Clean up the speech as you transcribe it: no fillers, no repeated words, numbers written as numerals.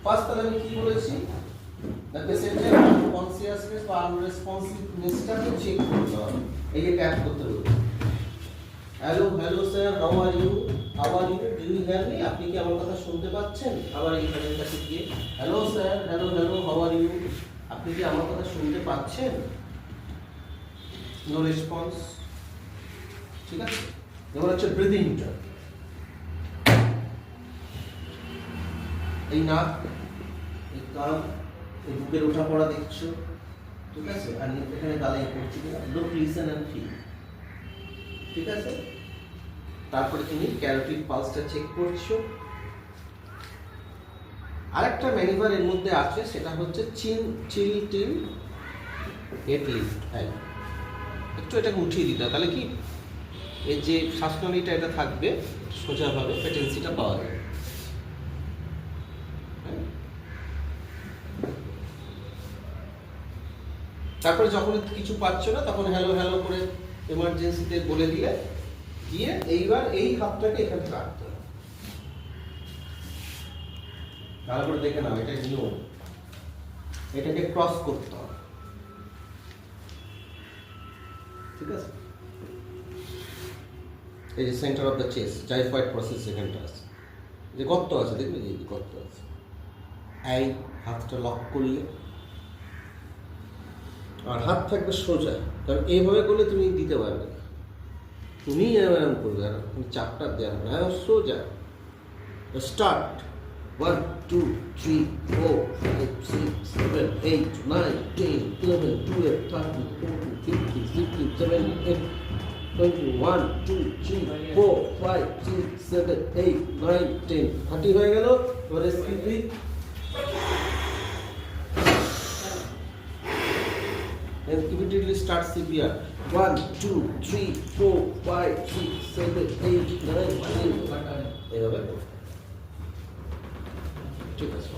First তাহলে আমি কি বলেছি, দ্য পেশেন্টের কনসিয়াসনেস বা আনরেসপন্সিভনেসটাকে চেক করতে হবে, এই যে ট্যাপ করতে হবে। Hello hello sir, how are you, do you hear me, আপনি কি আমার কথা শুনতে পাচ্ছেন? আবার এইখানের কাছে গিয়ে hello sir, hello hello, how are you, আপনি কি আমার কথা শুনতে পাচ্ছেন? No response. ঠিক আছে, এবার হচ্ছে ব্রিদিংটা, এই নাক, এই কান, এই বুকের ওঠা পড়া দেখছো, ঠিক আছে, আর এখানে গালে করছি, লুক লিসেন এন্ড ফিল, ঠিক আছে। তারপরে তুমি ক্যারোটিড পালসটা চেক করছো। আরেকটা ম্যানিভার এর মধ্যে আছে, সেটা হচ্ছে চিল টিল হেড লিফট। হ্যাঁ, একটু এটাকে উঠিয়ে দিতে, তাহলে কি এই যে শ্বাসনালীটা এটা থাকবে সোজাভাবে, পেটেন্সিটা পাওয়া যাবে। তারপরে যখন কিছু পাচ্ছ না, তখন হ্যালো হ্যালো করে এমার্জেন্সিতে বলে দিলে, দিয়ে এইবার এই হাতটাকে এখানে রাখতে হবে। ভালো করে দেখে নাও, এটা নিয়ম, এটাকে ক্রস করতে হবে, ঠিক আছে। এই যে centre of the chest, xiphoid process সেখানটা আছে, যে গর্ত আছে, দেখবে যে গর্ত আছে, এই হাতটা লক করলে, আর হাত থাকবে সোজা, কারণ এইভাবে করলে তুমি দিতে পারবে না, তুমি এরকম করবে, আর তুমি চাপটা দেওয়া হবে, হ্যাঁ সোজা। স্টার্ট 1 2 3 4 5 6 7 8 9 10 11 12 13 14 15 16 17 18 21 2 3 4 5 6 7 8 9 10 30 হয়ে গেল। এবারে speed and immediately start CPR. 1 2 3 4 5 6 7 8 9 10 এভাবে ঠিক আছে।